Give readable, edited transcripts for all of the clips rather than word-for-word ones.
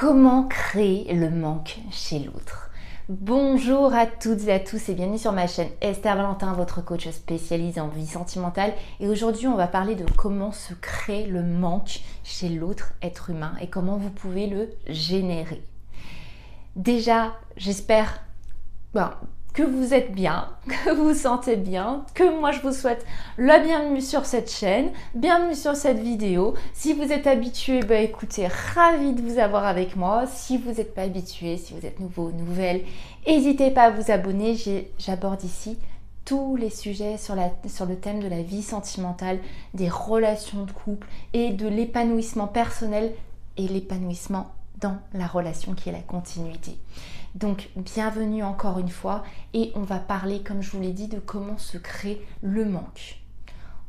Comment créer le manque chez l'autre? Bonjour à toutes et à tous et bienvenue sur ma chaîne Esther Valentin, votre coach spécialisé en vie sentimentale. Et aujourd'hui, on va parler de comment se crée le manque chez l'autre être humain et comment vous pouvez le générer. Déjà, j'espère que vous êtes bien, que vous vous sentez bien, que moi je vous souhaite la bienvenue sur cette chaîne, bienvenue sur cette vidéo. Si vous êtes habitué, écoutez, ravie de vous avoir avec moi. Si vous n'êtes pas habitué, si vous êtes nouveau, nouvelle, n'hésitez pas à vous abonner. J'aborde ici tous les sujets sur le thème de la vie sentimentale, des relations de couple et de l'épanouissement personnel et l'épanouissement dans la relation qui est la continuité. Donc bienvenue encore une fois et on va parler, comme je vous l'ai dit, de comment se crée le manque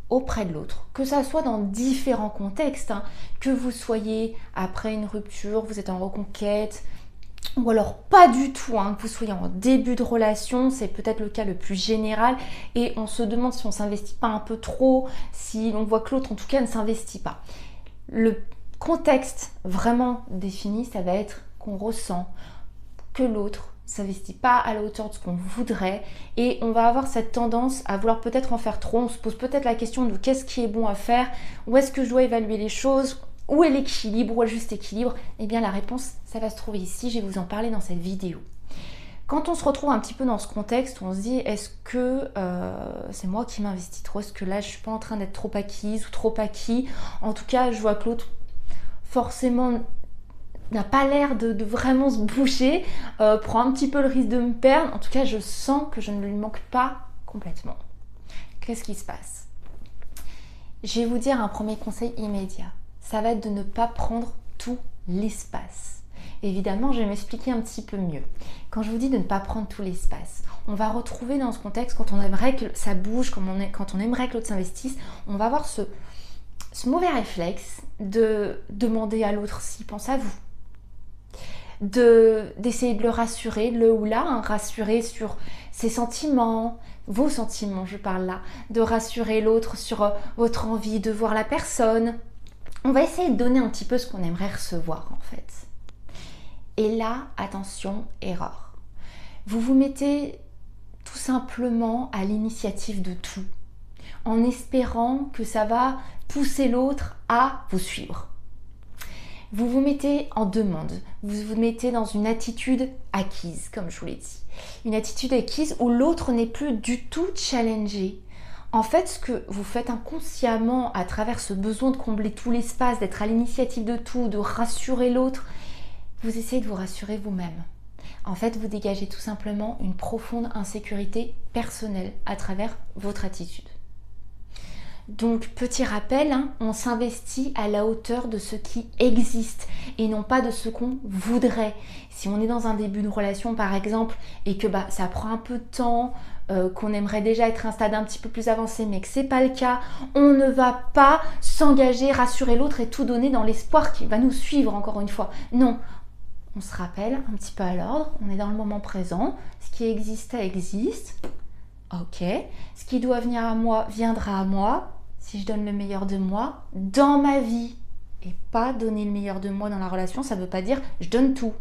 auprès de l'autre, que ça soit dans différents contextes, que vous soyez après une rupture, vous êtes en reconquête, ou alors pas du tout, que vous soyez en début de relation, c'est peut-être le cas le plus général et on se demande si on ne s'investit pas un peu trop, si on voit que l'autre en tout cas ne s'investit pas. Le contexte vraiment défini, ça va être qu'on ressent que l'autre ne s'investit pas à la hauteur de ce qu'on voudrait et on va avoir cette tendance à vouloir peut-être en faire trop. On se pose peut-être la question de qu'est-ce qui est bon à faire, où est-ce que je dois évaluer les choses, où est l'équilibre, où est le juste équilibre. Eh bien la réponse, ça va se trouver ici, je vais vous en parler dans cette vidéo. Quand on se retrouve un petit peu dans ce contexte, on se dit est-ce que c'est moi qui m'investis trop, est-ce que là je suis pas en train d'être trop acquise ou trop acquis. En tout cas, je vois que l'autre forcément n'a pas l'air de vraiment se bouger, prend un petit peu le risque de me perdre. En tout cas, je sens que je ne lui manque pas complètement. Qu'est-ce qui se passe? Je vais vous dire un premier conseil immédiat. Ça va être de ne pas prendre tout l'espace. Évidemment, je vais m'expliquer un petit peu mieux. Quand je vous dis de ne pas prendre tout l'espace, on va retrouver dans ce contexte, quand on aimerait que ça bouge, quand on aimerait que l'autre s'investisse, on va avoir ce mauvais réflexe de demander à l'autre s'il pense à vous, d'essayer de le rassurer, le ou la, rassurer sur ses sentiments, vos sentiments, je parle là, de rassurer l'autre sur votre envie de voir la personne. On va essayer de donner un petit peu ce qu'on aimerait recevoir en fait. Et là, attention, erreur. Vous vous mettez tout simplement à l'initiative de tout, en espérant que ça va pousser l'autre à vous suivre. Vous vous mettez en demande, vous vous mettez dans une attitude acquise, comme je vous l'ai dit. Une attitude acquise où l'autre n'est plus du tout challengé. En fait, ce que vous faites inconsciemment à travers ce besoin de combler tout l'espace, d'être à l'initiative de tout, de rassurer l'autre, vous essayez de vous rassurer vous-même. En fait, vous dégagez tout simplement une profonde insécurité personnelle à travers votre attitude. Donc, petit rappel, on s'investit à la hauteur de ce qui existe et non pas de ce qu'on voudrait. Si on est dans un début de relation, par exemple, et que ça prend un peu de temps, qu'on aimerait déjà être à un stade un petit peu plus avancé, mais que c'est pas le cas, on ne va pas s'engager, rassurer l'autre et tout donner dans l'espoir qu'il va nous suivre, encore une fois. Non, on se rappelle un petit peu à l'ordre, on est dans le moment présent, ce qui existait existe. Ok, ce qui doit venir à moi viendra à moi, si je donne le meilleur de moi dans ma vie. Et pas donner le meilleur de moi dans la relation, ça ne veut pas dire je donne tout.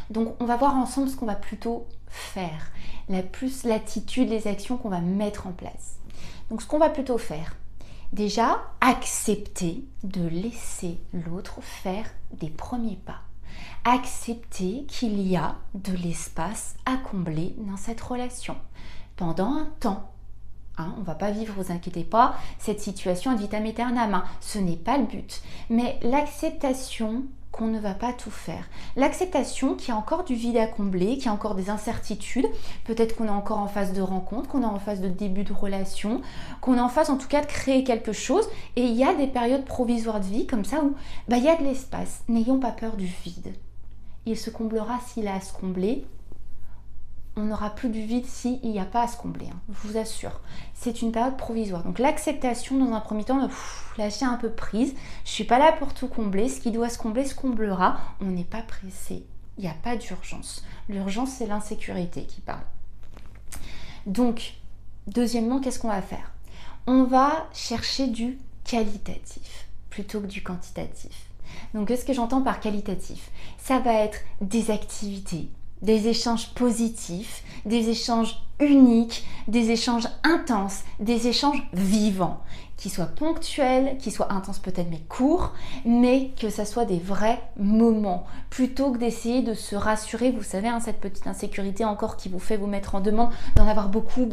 Donc on va voir ensemble ce qu'on va plutôt faire, plus l'attitude, les actions qu'on va mettre en place. Donc ce qu'on va plutôt faire, déjà accepter de laisser l'autre faire des premiers pas. Accepter qu'il y a de l'espace à combler dans cette relation pendant un temps. On ne va pas vivre, vous inquiétez pas, cette situation ad vitam aeternam. Ce n'est pas le but. Mais l'acceptation qu'on ne va pas tout faire. L'acceptation qu'il y a encore du vide à combler, qu'il y a encore des incertitudes. Peut-être qu'on est encore en phase de rencontre, qu'on est en phase de début de relation, qu'on est en phase en tout cas de créer quelque chose. Et il y a des périodes provisoires de vie comme ça où il y a de l'espace. N'ayons pas peur du vide. Il se comblera s'il a à se combler. On n'aura plus du vide s'il n'y a pas à se combler, je vous assure. C'est une période provisoire. Donc l'acceptation dans un premier temps, lâcher un peu prise. Je ne suis pas là pour tout combler. Ce qui doit se combler se comblera. On n'est pas pressé. Il n'y a pas d'urgence. L'urgence, c'est l'insécurité qui parle. Donc, deuxièmement, qu'est-ce qu'on va faire? On va chercher du qualitatif plutôt que du quantitatif. Donc qu'est-ce que j'entends par qualitatif? Ça va être des activités, des échanges positifs, des échanges uniques, des échanges intenses, des échanges vivants, qui soient ponctuels, qui soient intenses peut-être mais courts, mais que ça soit des vrais moments, plutôt que d'essayer de se rassurer, vous savez, cette petite insécurité encore qui vous fait vous mettre en demande d'en avoir beaucoup,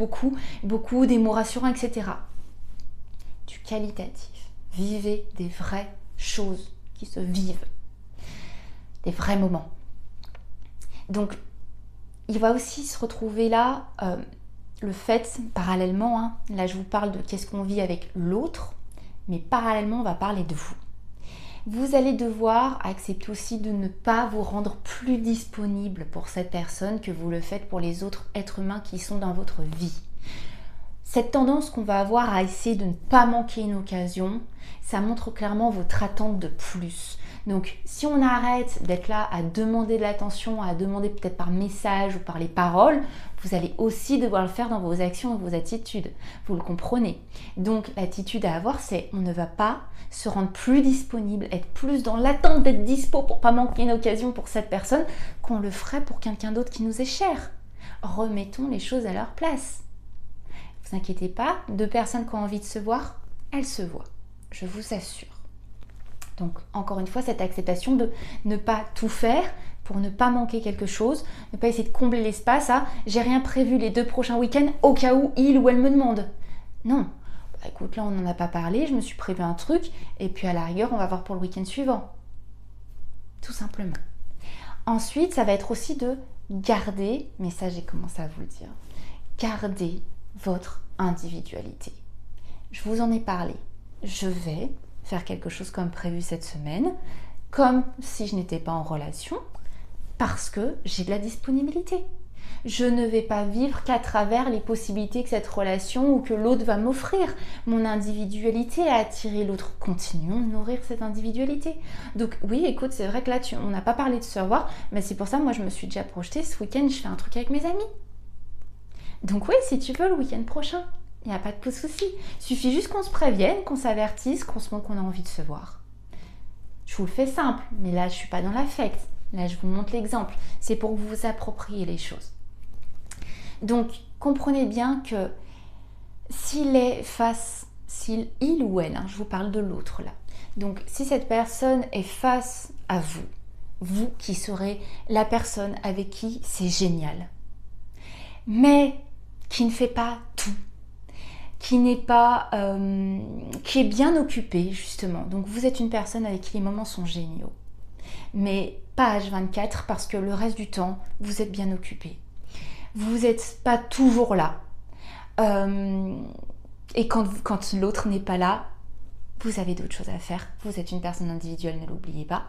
des mots rassurants, etc. Du qualitatif, vivez des vraies choses qui se vivent, des vrais moments. Donc, il va aussi se retrouver là le fait, parallèlement, là je vous parle de qu'est-ce qu'on vit avec l'autre, mais parallèlement on va parler de vous. Vous allez devoir accepter aussi de ne pas vous rendre plus disponible pour cette personne que vous le faites pour les autres êtres humains qui sont dans votre vie. Cette tendance qu'on va avoir à essayer de ne pas manquer une occasion, ça montre clairement votre attente de plus. Donc si on arrête d'être là à demander de l'attention, à demander peut-être par message ou par les paroles, vous allez aussi devoir le faire dans vos actions et vos attitudes. Vous le comprenez. Donc l'attitude à avoir, c'est on ne va pas se rendre plus disponible, être plus dans l'attente d'être dispo pour pas manquer une occasion pour cette personne qu'on le ferait pour quelqu'un d'autre qui nous est cher. Remettons les choses à leur place. Ne vous inquiétez pas, 2 personnes qui ont envie de se voir, elles se voient. Je vous assure. Donc, encore une fois, cette acceptation de ne pas tout faire pour ne pas manquer quelque chose, ne pas essayer de combler l'espace à « j'ai rien prévu les 2 prochains week-ends au cas où il ou elle me demande ». Non. Bah, écoute, là, on n'en a pas parlé, je me suis prévu un truc, et puis à la rigueur, on va voir pour le week-end suivant. Tout simplement. Ensuite, ça va être aussi de garder, mais ça, j'ai commencé à vous le dire, garder votre individualité. Je vous en ai parlé. Je vais faire quelque chose comme prévu cette semaine, comme si je n'étais pas en relation, parce que j'ai de la disponibilité. Je ne vais pas vivre qu'à travers les possibilités que cette relation ou que l'autre va m'offrir. Mon individualité a attiré l'autre. Continuons de nourrir cette individualité. Donc oui, écoute, c'est vrai que là, on n'a pas parlé de se revoir, mais c'est pour ça, moi, je me suis déjà projetée. Ce week-end, je fais un truc avec mes amis. Donc oui, si tu veux, le week-end prochain, il n'y a pas de souci. Il suffit juste qu'on se prévienne, qu'on s'avertisse, qu'on se montre qu'on a envie de se voir. Je vous le fais simple, mais là, je ne suis pas dans l'affect. Là, je vous montre l'exemple. C'est pour que vous vous appropriez les choses. Donc, comprenez bien que s'il ou elle, je vous parle de l'autre là. Donc, si cette personne est face à vous, vous qui serez la personne avec qui c'est génial, mais qui ne fait pas tout, qui n'est pas, qui est bien occupé justement. Donc vous êtes une personne avec qui les moments sont géniaux, mais pas H24 parce que le reste du temps vous êtes bien occupé. Vous n'êtes pas toujours là. Et quand l'autre n'est pas là, vous avez d'autres choses à faire. Vous êtes une personne individuelle, ne l'oubliez pas.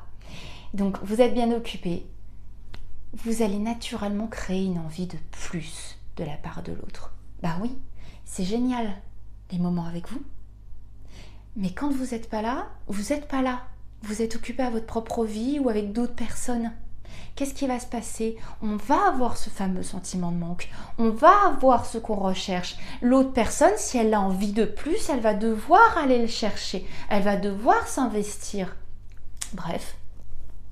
Donc vous êtes bien occupé. Vous allez naturellement créer une envie de plus de la part de l'autre. Bah oui, c'est génial, les moments avec vous. Mais quand vous n'êtes pas là, vous n'êtes pas là. Vous êtes occupé à votre propre vie ou avec d'autres personnes. Qu'est-ce qui va se passer? On va avoir ce fameux sentiment de manque. On va avoir ce qu'on recherche. L'autre personne, si elle a envie de plus, elle va devoir aller le chercher. Elle va devoir s'investir. Bref,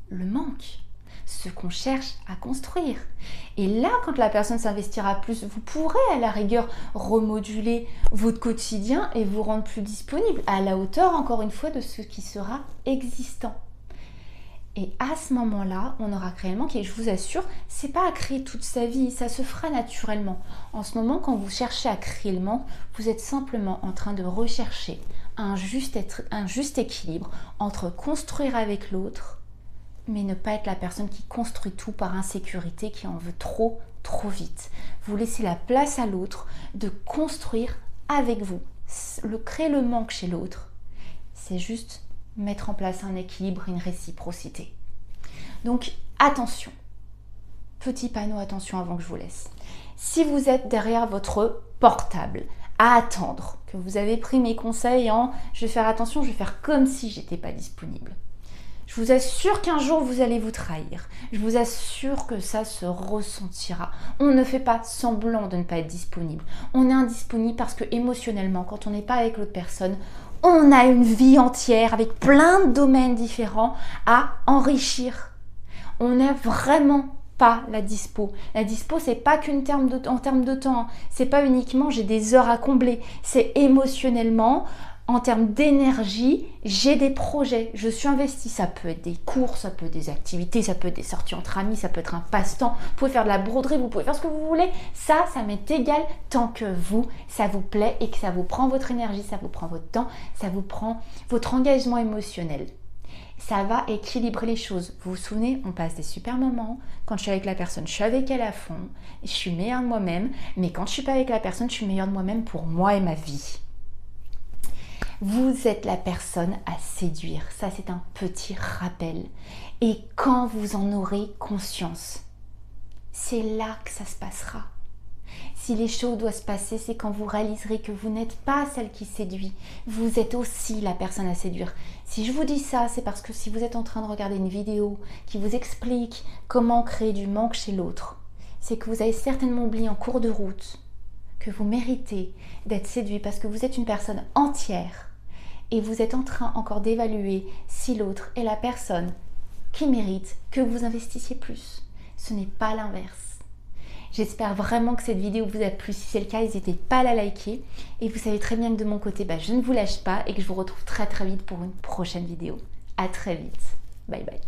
le manque. Ce qu'on cherche à construire. Et là, quand la personne s'investira plus, vous pourrez à la rigueur remoduler votre quotidien et vous rendre plus disponible à la hauteur, encore une fois, de ce qui sera existant. Et à ce moment-là, on aura créé le manque et je vous assure, c'est pas à créer toute sa vie, ça se fera naturellement. En ce moment, quand vous cherchez à créer le manque, vous êtes simplement en train de rechercher un juste équilibre entre construire avec l'autre, mais ne pas être la personne qui construit tout par insécurité, qui en veut trop vite. Vous laissez la place à l'autre de construire avec vous. Créer le manque chez l'autre, c'est juste mettre en place un équilibre, une réciprocité. Donc attention, petit panneau attention avant que je vous laisse. Si vous êtes derrière votre portable à attendre que vous avez pris mes conseils en je vais faire attention, je vais faire comme si j'étais pas disponible. Je vous assure qu'un jour vous allez vous trahir. Je vous assure que ça se ressentira. On ne fait pas semblant de ne pas être disponible. On est indisponible parce que émotionnellement, quand on n'est pas avec l'autre personne, On a une vie entière avec plein de domaines différents à enrichir. On n'a vraiment pas la dispo. La dispo, c'est pas qu'en termes de temps. C'est pas uniquement j'ai des heures à combler. C'est émotionnellement, en termes d'énergie, j'ai des projets. Je suis investie. Ça peut être des cours, ça peut être des activités, ça peut être des sorties entre amis, ça peut être un passe-temps. Vous pouvez faire de la broderie, vous pouvez faire ce que vous voulez. Ça m'est égal tant que vous, ça vous plaît et que ça vous prend votre énergie, ça vous prend votre temps, ça vous prend votre engagement émotionnel. Ça va équilibrer les choses. Vous vous souvenez, on passe des super moments. Quand je suis avec la personne, je suis avec elle à fond. Je suis meilleure de moi-même. Mais quand je suis pas avec la personne, je suis meilleure de moi-même pour moi et ma vie. Vous êtes la personne à séduire. Ça, c'est un petit rappel. Et quand vous en aurez conscience, c'est là que ça se passera. Si les choses doivent se passer, c'est quand vous réaliserez que vous n'êtes pas celle qui séduit. Vous êtes aussi la personne à séduire. Si je vous dis ça, c'est parce que si vous êtes en train de regarder une vidéo qui vous explique comment créer du manque chez l'autre, c'est que vous avez certainement oublié en cours de route que vous méritez d'être séduit parce que vous êtes une personne entière et vous êtes en train encore d'évaluer si l'autre est la personne qui mérite que vous investissiez plus. Ce n'est pas l'inverse. J'espère vraiment que cette vidéo vous a plu. Si c'est le cas, n'hésitez pas à la liker. Et vous savez très bien que de mon côté, je ne vous lâche pas et que je vous retrouve très très vite pour une prochaine vidéo. À très vite. Bye bye.